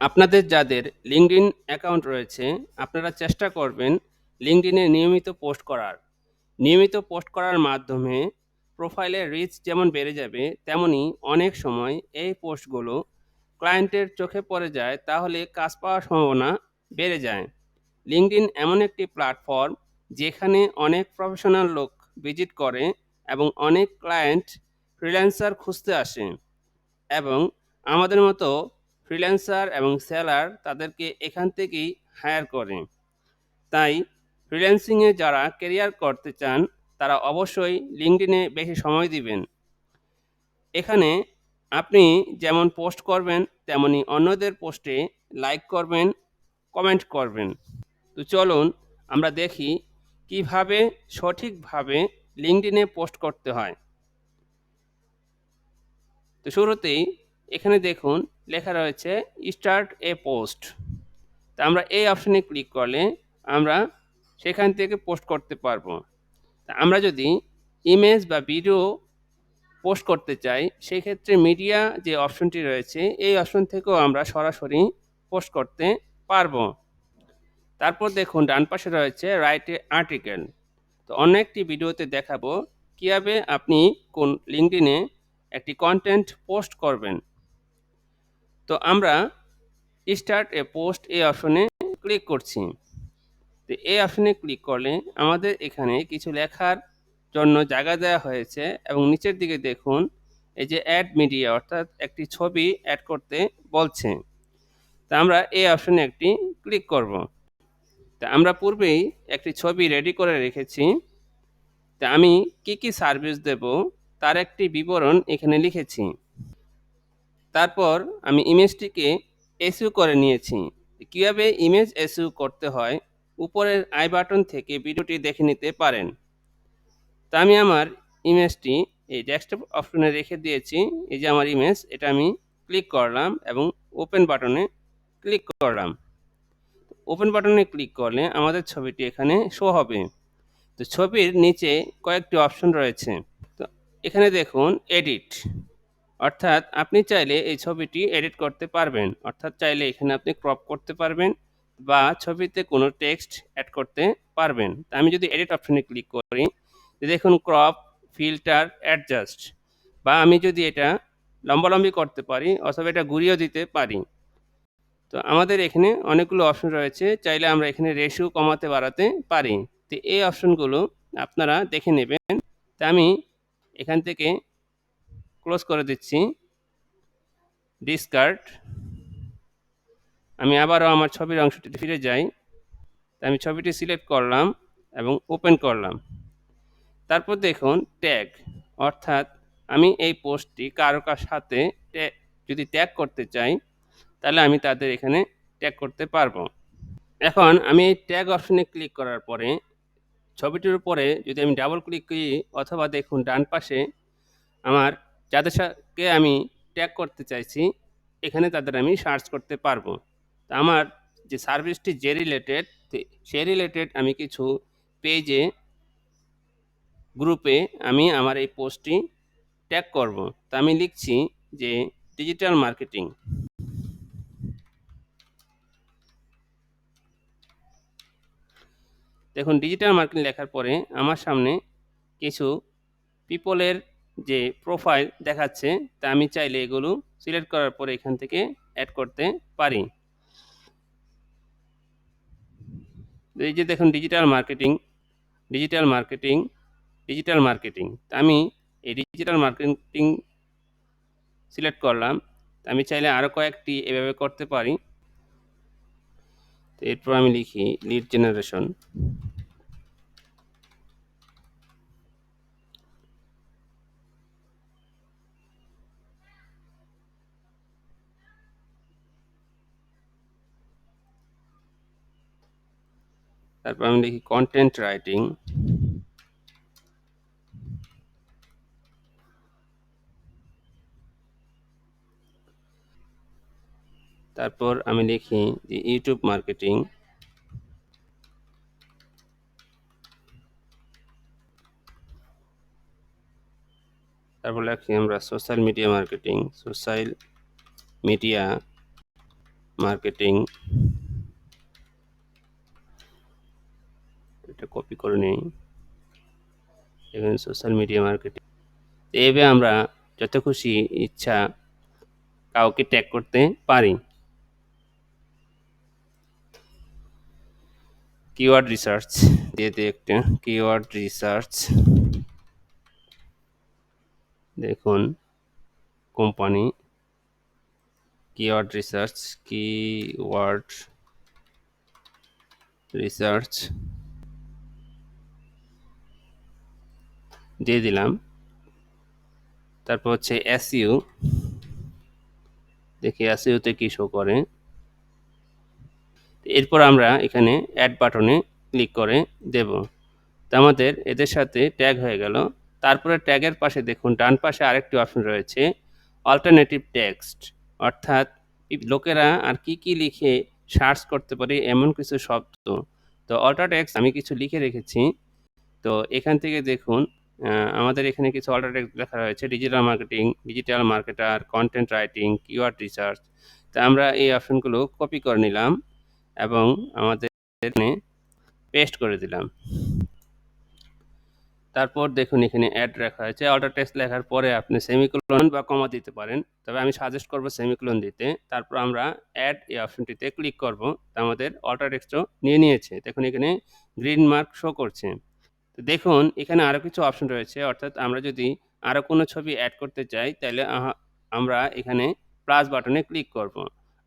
আপনাদের যাদের LinkedIn account রয়েছে, আপনারা চেষ্টা করবেন লিঙ্কডইনে নিয়মিত পোস্ট করার। নিয়মিত পোস্ট করার মাধ্যমে প্রোফাইলের রিচ যেমন বেড়ে যাবে, তেমনি অনেক সময় এই পোস্টগুলো ক্লায়েন্টের চোখে পড়ে যায়, তাহলে কাজ পাওয়ার সম্ভাবনা বেড়ে যায়। লিঙ্কডইন এমন একটি প্ল্যাটফর্ম যেখানে অনেক প্রফেশনাল লোক ভিজিট করে এবং অনেক ক্লায়েন্ট ফ্রিল্যান্সার খুঁজতে আসে, এবং আমাদের মতো ফ্রিল্যান্সার এবং সেলার তাদেরকে এখান থেকেই হায়ার করে। তাই ফ্রিল্যান্সিংয়ে যারা ক্যারিয়ার করতে চান, তারা অবশ্যই লিঙ্কডইনে বেশি সময় দিবেন। এখানে আপনি যেমন পোস্ট করবেন, তেমনি অন্যদের পোস্টে লাইক করবেন, কমেন্ট করবেন। তো চলুন আমরা দেখি কিভাবে সঠিকভাবে লিঙ্কডইনে পোস্ট করতে হয়। তো শুরুতেই এখানে দেখুন লেখা রয়েছে স্টার্ট এ পোস্ট। তা আমরা এই অপশনে ক্লিক করলে আমরা সেখান থেকে পোস্ট করতে পারবো। তা আমরা যদি ইমেজ বা ভিডিও পোস্ট করতে চাই, সেই ক্ষেত্রে মিডিয়া যে অপশনটি রয়েছে, এই অপশন থেকেও আমরা সরাসরি পোস্ট করতে পারবো। তারপর দেখুন ডান পাশে রয়েছে রাইট এ আর্টিকেল। তো অন্য একটি ভিডিওতে দেখাবো কিভাবে আপনি কোন লিঙ্কডইনে একটি কন্টেন্ট পোস্ট করবেন। তো আমরা স্টার্ট এ পোস্ট এই অপশনে ক্লিক করছি। তো এই অপশনে ক্লিক করলে আমাদের এখানে কিছু লেখার জন্য জায়গা দেওয়া হয়েছে, এবং নিচের দিকে দেখুন এই যে অ্যাড মিডিয়া, অর্থাৎ একটি ছবি অ্যাড করতে বলছে। তা আমরা এই অপশনে একটি ক্লিক করব। তা আমরা পূর্বেই একটি ছবি রেডি করে রেখেছি। তা আমি কি কি সার্ভিস দেব তার একটি বিবরণ এখানে লিখেছি। তারপর আমি ইমেজটিকে এসইউ করে নিয়েছি। কিভাবে ইমেজ এসইউ করতে হয়, উপরের আই বাটন থেকে ভিডিওটি দেখে নিতে পারেন। তা আমি আমার ইমেজটি এই ডেস্কটপ অপশনে রেখে দিয়েছি। এই যে আমার ইমেজ, এটা আমি ক্লিক করলাম এবং ওপেন বাটনে ক্লিক করলাম। ওপেন বাটনে ক্লিক করলে আমাদের ছবিটি এখানে শো হবে। তো ছবির নিচে কয়েকটি অপশন রয়েছে। তো এখানে দেখুন এডিট, অর্থাৎ আপনি চাইলে এই ছবিটি এডিট করতে পারবেন, অর্থাৎ চাইলে এখানে আপনি ক্রপ করতে পারবেন বা ছবিতে কোনো টেক্সট অ্যাড করতে পারবেন। তা আমি যদি এডিট অপশনে ক্লিক করি, দেখুন ক্রপ, ফিল্টার, অ্যাডজাস্ট, বা আমি যদি এটা লম্বালম্বি করতে পারি অথবা এটা ঘুরিয়েও দিতে পারি। তো আমাদের এখানে অনেকগুলো অপশন রয়েছে, চাইলে আমরা এখানে রেশিও কমাতে বাড়াতে পারি। তো এই অপশনগুলো আপনারা দেখে নেবেন। তা আমি এখান থেকে ক্লোজ করে দিচ্ছি, ডিসকার্ড। আমি আবারও আমার ছবির অংশটিতে ফিরে যাই। আমি ছবিটি সিলেক্ট করলাম এবং ওপেন করলাম। তারপর দেখুন ট্যাগ, অর্থাৎ আমি এই পোস্টটি কারো সাথে যদি ট্যাগ করতে চাই, তাহলে আমি তাদের এখানে ট্যাগ করতে পারবো। এখন আমি এই ট্যাগ অপশনে ক্লিক করার পরে ছবিটির উপরে যদি আমি ডাবল ক্লিক করি, অথবা দেখুন ডান পাশে আমার যাদের সাথে আমি ট্যাগ করতে চাইছি, এখানে তাদের আমি সার্চ করতে পারবো। তা আমার যে সার্ভিসটি যে রিলেটেড, সে রিলেটেড আমি কিছু পেজে, গ্রুপে আমি আমার এই পোস্টটি ট্যাগ করব। তা আমি লিখছি যে ডিজিটাল মার্কেটিং। দেখুন ডিজিটাল মার্কেটিং লেখার পরে আমার সামনে কিছু পিপলের যে প্রোফাইল দেখাচ্ছে। তা আমি চাইলে এগুলো সিলেক্ট করার পরে এখান থেকে অ্যাড করতে পারি। এই যে দেখুন digital marketing, digital marketing, digital marketing. তা আমি এই ডিজিটাল মার্কেটিং সিলেক্ট করলাম। আমি চাইলে আরও কয়েকটি এভাবে করতে পারি। তো এরপর আমি লিখি লিড জেনারেশন। তারপর আমি লিখি কন্টেন্ট রাইটিং। তারপর আমি লিখি যে ইউটিউব মার্কেটিং। তারপর লিখি আমরা social media marketing, social media marketing, এটা কপি করে নিই, এখানে সোশ্যাল মিডিয়া মার্কেটিং। এইভাবে আমরা যত খুশি ইচ্ছা কাউকে ট্যাগ করতে পারি। কিওয়ার্ড রিসার্চ দিয়ে দিই একটা, কিওয়ার্ড রিসার্চ, দেখুন company, keyword research, keyword research দিয়ে দিলাম। তারপর হচ্ছে এসইউ, দেখি এসইউতে কি শো করে। এরপর আমরা এখানে অ্যাড বাটনে ক্লিক করে দেব। তো আমাদের এদের সাথে ট্যাগ হয়ে গেল। তারপরে ট্যাগের পাশে দেখুন ডান পাশে আরেকটি অপশন রয়েছে, অল্টারনেটিভ টেক্সট, অর্থাৎ লোকেরা আর কি কি লিখে সার্চ করতে পারে এমন কিছু শব্দ। তো অল্টার টেক্সট আমি কিছু লিখে রেখেছি। তো এখান থেকে দেখুন আমাদের এখানে কিছু অল্টার টেক্সট লেখা রয়েছে, digital marketing, digital marketer, content writing, keyword research. তো আমরা এই অপশনগুলো কপি করে নিলাম এবং আমাদের এখানে পেস্ট করে দিলাম। তারপর দেখুন এখানে অ্যাড লেখা আছে, অল্টার টেক্সট লেখার পরে আপনি সেমিকোলন বা কমা দিতে পারেন, তবে আমি সাজেস্ট করব সেমিকোলন দিতে। তারপর আমরা অ্যাড এই অপশনটিতে ক্লিক করব। তো আমাদের অল্টার টেক্সটও নিয়ে নিয়েছে, দেখুন এখানে গ্রিন মার্ক শো করছে। তো দেখুন এখানে আরও কিছু অপশন রয়েছে, অর্থাৎ আমরা যদি আরও কোনো ছবি অ্যাড করতে চাই তাহলে আমরা এখানে প্লাস বাটনে ক্লিক করব।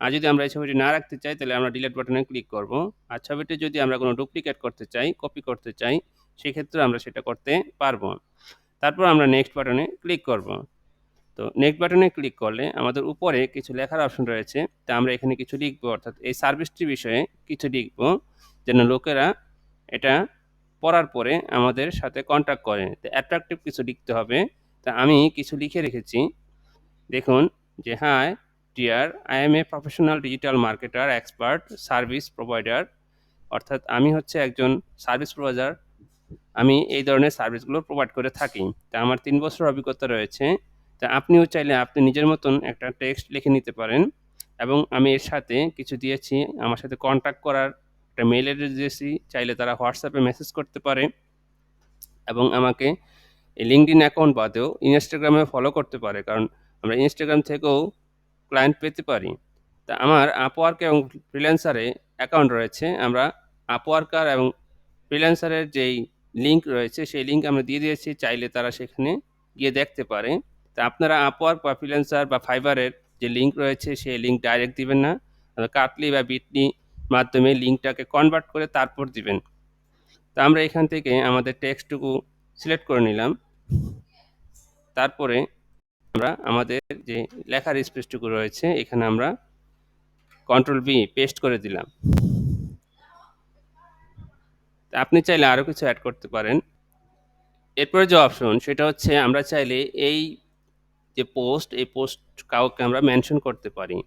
আর যদি আমরা এই ছবিটি না রাখতে চাই তাহলে আমরা ডিলিট বাটনে ক্লিক করব। আর ছবিটি যদি আমরা কোনো ডুপ্লিকেট করতে চাই, কপি করতে চাই, সেক্ষেত্রে আমরা সেটা করতে পারবো। তারপর আমরা নেক্সট বাটনে ক্লিক করব। তো নেক্সট বাটনে ক্লিক করলে আমাদের উপরে কিছু লেখার অপশন রয়েছে, তা আমরা এখানে কিছু লিখবো, অর্থাৎ এই সার্ভিসটি বিষয়ে কিছু লিখবো যেন লোকেরা এটা পড়ার পরে আমাদের সাথে কন্ট্যাক্ট করে। তো অ্যাট্রাকটিভ কিছু লিখতে হবে। তা আমি কিছু লিখে রেখেছি, দেখুন যে high deer, I M a professional digital marketer expert service provider, অর্থাৎ আমি হচ্ছে একজন সার্ভিস প্রোভাইডার, আমি এই ধরনের সার্ভিসগুলো প্রোভাইড করে থাকি। তা আমার 3 বছর অভিজ্ঞতা রয়েছে। তা আপনিও চাইলে আপনি নিজের মতন একটা টেক্সট লিখে নিতে পারেন এবং আমি এর সাথে কিছু দিয়েছি, আমার সাথে কন্ট্যাক্ট করার একটা মেইল অ্যাড্রেস দিয়েছি, চাইলে তারা হোয়াটসঅ্যাপে মেসেজ করতে পারে এবং আমাকে এই লিঙ্কডইন অ্যাকাউন্ট বাদেও ইনস্টাগ্রামে ফলো করতে পারে, কারণ আমরা ইনস্টাগ্রাম থেকেও ক্লায়েন্ট পেতে পারি। তা আমার আপওয়ার্ক এবং ফ্রিল্যান্সারে অ্যাকাউন্ট রয়েছে, আমরা আপওয়ার্কার এবং ফ্রিল্যান্সারের যেই লিঙ্ক রয়েছে সেই লিঙ্ক আমরা দিয়ে দিয়েছি, চাইলে তারা সেখানে গিয়ে দেখতে পারে। তা আপনারা আপওয়ার্ক বা ফ্রিল্যান্সার বা ফাইবারের যে লিঙ্ক রয়েছে সেই লিঙ্ক ডাইরেক্ট দিবেন না, কাটলি বা বিটলি মাধ্যমে লিঙ্কটাকে কনভার্ট করে তারপর দিবেন। তা আমরা এখান থেকে আমাদের টেক্সটটুকু সিলেক্ট করে নিলাম। তারপরে আমরা আমাদের যে লেখার স্পেসটুকু রয়েছে এখানে আমরা কন্ট্রোল ভি পেস্ট করে দিলাম। আপনি চাইলে আরও কিছু অ্যাড করতে পারেন। এরপরে যে অপশন সেটা হচ্ছে আমরা চাইলে এই যে পোস্ট, এই পোস্ট কাউকে আমরা মেনশন করতে পারি,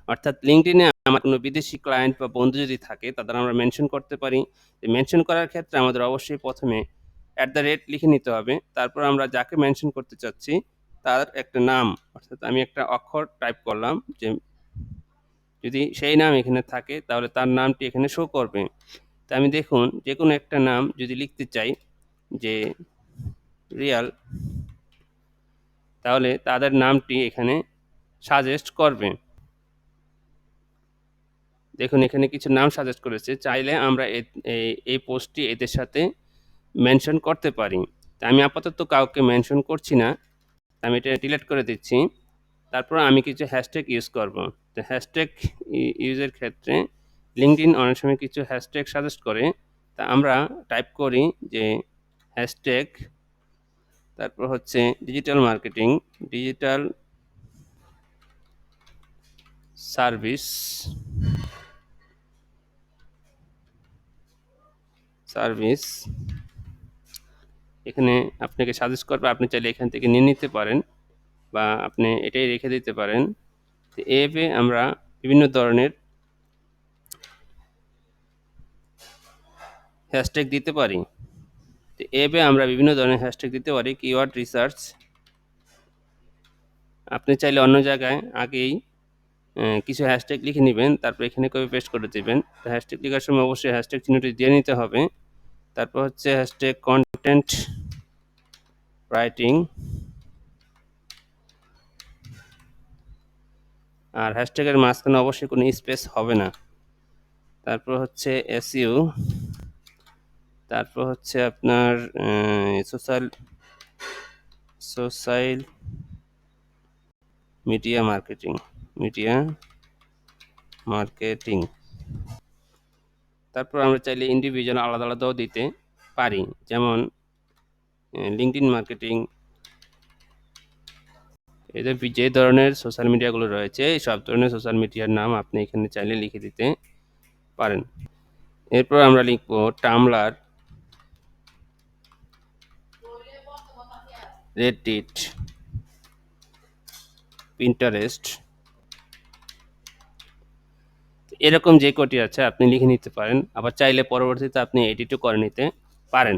অর্থাৎ লিঙ্কডইনে আমার কোনো বিদেশি ক্লায়েন্ট বা বন্ধু যদি থাকে তাদের আমরা মেনশন করতে পারি। মেনশন করার ক্ষেত্রে আমাদের অবশ্যই প্রথমে @ লিখে নিতে হবে। তারপর আমরা যাকে মেনশন করতে চাচ্ছি তার একটা নাম, অর্থাৎ আমি একটা অক্ষর টাইপ করলাম, যে যদি সেই নাম এখানে থাকে তাহলে তার নামটি এখানে শো করবে। তা আমি দেখুন যে কোনো একটা নাম যদি লিখতে চাই, যে রিয়াল, তাহলে তাদের নামটি এখানে সাজেস্ট করবে। দেখুন এখানে কিছু নাম সাজেস্ট করেছে, চাইলে আমরা এই পোস্টটি এদের সাথে মেনশন করতে পারি। তা আমি আপাতত কাউকে মেনশন করছি না, আমি এটা ডিলিট করে দিচ্ছি। তারপর আমি কিছু হ্যাশট্যাগ ইউজ করব। তো হ্যাশট্যাগ ইউজের ক্ষেত্রে লিঙ্কডইন অনেক সময় কিছু হ্যাশট্যাগ সাজেস্ট করে, তা আমরা টাইপ করি যে হ্যাশট্যাগ, তারপর হচ্ছে digital marketing, digital service, service, এখানে আপনাকে সাজেস্ট করবে, আপনি চাইলে এখান থেকে নিয়ে নিতে পারেন বা আপনি এটাই রেখে দিতে পারেন। তো এভাবে আমরা বিভিন্ন ধরনের হ্যাশট্যাগ দিতে পারি। তো এভাবে আমরা বিভিন্ন ধরনের হ্যাশট্যাগ দিতে পারি। কিওয়ার্ড রিসার্চ আপনি চাইলে অন্য জায়গায় আগেই কিছু হ্যাশট্যাগ লিখে নেবেন, তারপর এখানে কপি পেস্ট করে দেবেন। তো হ্যাশট্যাগ লেখার সময় অবশ্যই হ্যাশট্যাগ চিহ্নটি দিয়ে নিতে হবে। তারপর হচ্ছে হ্যাশট্যাগ কন্টেন্ট রাইটিং, আর হ্যাশট্যাগের মাঝখানে অবশ্যই কোনো স্পেস হবে না। তারপর হচ্ছে এসইও, তারপর হচ্ছে আপনার সোশ্যাল সোশ্যাল মিডিয়া মার্কেটিং। তারপর আমরা চাইলে ইন্ডিভিজুয়াল আলাদা আলাদাও দিতে পারি, যেমন লিঙ্কডইন মার্কেটিং। এদের যে ধরনের সোশ্যাল মিডিয়াগুলো রয়েছে এই সব ধরনের সোশ্যাল মিডিয়ার নাম আপনি এখানে চাইলে লিখে দিতে পারেন। এরপর আমরা লিখব টামলার, রেডিট, পিন্টারেস্ট, এরকম যে কটি আছে আপনি লিখে নিতে পারেন। আবার চাইলে পরবর্তীতে আপনি এডিটও করে নিতে পারেন।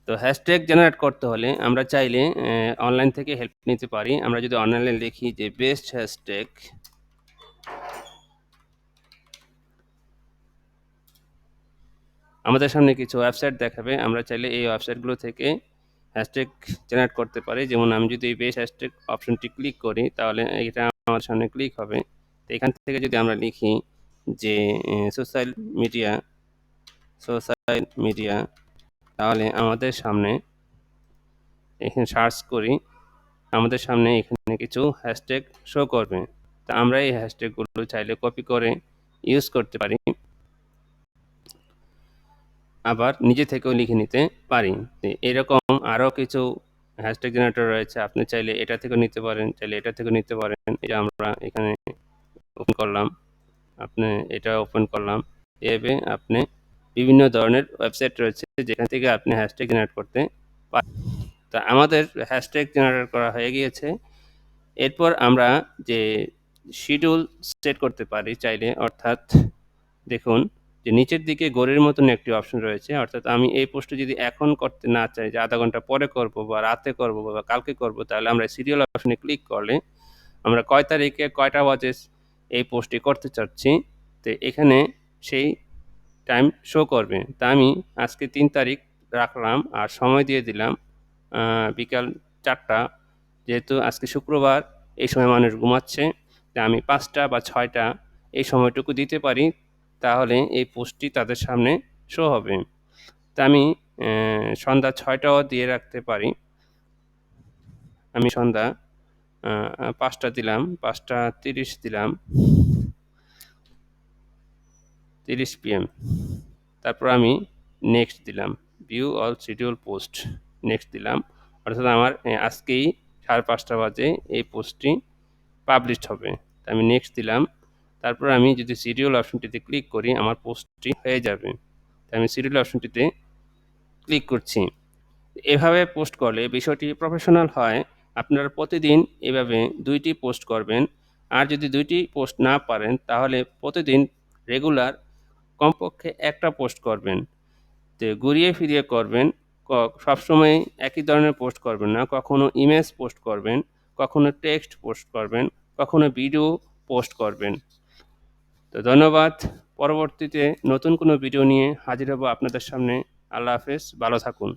তো হ্যাশট্যাগ জেনারেট করতে হলে আমরা চাইলে অনলাইন থেকে হেল্প নিতে পারি। আমরা যদি অনলাইনে লিখি যে বেস্ট হ্যাশট্যাগ, আমাদের সামনে কিছু ওয়েবসাইট দেখাবে। আমরা চাইলে এই ওয়েবসাইটগুলো থেকে হ্যাশট্যাগ জেনারেট করতে পারি। যেমন আমি যদি এই বেস্ট হ্যাশট্যাগ অপশনটি ক্লিক করি, তাহলে এটা আমার সামনে ক্লিক হবে। তো এখান থেকে যদি আমরা লিখি যে সোশ্যাল মিডিয়া, তাহলে আমাদের সামনে এখানে সার্চ করি, আমাদের সামনে এখানে কিছু হ্যাশট্যাগ শো করবে। তা আমরা এই হ্যাশট্যাগুলো চাইলে কপি করে ইউজ করতে পারি, আবার নিজে থেকেও লিখে নিতে পারি। এরকম আরও কিছু হ্যাশট্যাগ জেনারেটর রয়েছে, আপনি চাইলে এটা থেকেও নিতে পারেন, চাইলে এটা থেকেও নিতে পারেন। এটা আমরা এখানে ওপেন করলাম, আপনি এটা ওপেন করলাম। এভাবে আপনি বিভিন্ন ধরনের ওয়েবসাইট রয়েছে যেখান থেকে আপনি হ্যাশট্যাগ জেনারেট করতে পারেন। তা আমাদের হ্যাশট্যাগ জেনারেট করা হয়ে গিয়েছে। এরপর আমরা যে শিডিউল সেট করতে পারি চাইলে, অর্থাৎ দেখুন যে নিচের দিকে ঘড়ির মতন একটি অপশন রয়েছে। অর্থাৎ আমি এই পোস্টটি যদি এখন করতে না চাই, যে আধা ঘন্টা পরে করব বা রাতে করব বা কালকে করব, তাহলে আমরা সিরিয়াল অপশনে ক্লিক করলে আমরা কয় তারিখে কয়টা বাজে এই পোস্টটি করতে চাচ্ছি, তো এখানে সেই টাইম শো করবে। তা আমি আজকে 3 তারিখ রাখলাম আর সময় দিয়ে দিলাম বিকাল 4টা। যেহেতু আজকে শুক্রবার, এই সময় মানুষ ঘুমাচ্ছে, তা আমি 5টা বা 6টা এই সময়টুকু দিতে পারি, তাহলে এই পোস্টটি তাদের সামনে শো হবে। তা আমি সন্ধ্যা 6টাও দিয়ে রাখতে পারি। আমি সন্ধ্যা 5টা দিলাম, 5টা 30 দিলাম, 30 PM। তারপর আমি নেক্সট দিলাম, view all schedule post, next দিলাম। অর্থাৎ আমার আজকেই 5:30 বাজে এই পোস্টটি পাবলিশড হবে। আমি নেক্সট দিলাম। তারপর আমি যদি শিডিউল অপশনটিতে ক্লিক করি, আমার পোস্টটি হয়ে যাবে। আমি শিডিউল অপশনটিতে ক্লিক করছি। এভাবে পোস্ট করলে বিষয়টি প্রফেশনাল হয়। আপনারা প্রতিদিন এভাবে 2টি পোস্ট করবেন। আর যদি 2টি পোস্ট না পারেন, তাহলে প্রতিদিন রেগুলার কমপক্ষে একটা পোস্ট করবেন। তো ঘুরিয়ে ফিরিয়ে করবেন। সবসময় একই ধরনের পোস্ট করবেন না। কখনো ইমেজ পোস্ট করবেন, কখনো টেক্সট পোস্ট করবেন, কখনো ভিডিও পোস্ট করবেন। তো ধন্যবাদ। পরবর্তীতে নতুন কোনো ভিডিও নিয়ে হাজির হব আপনাদের সামনে। আল্লাহ হাফেজ, ভালো থাকুন।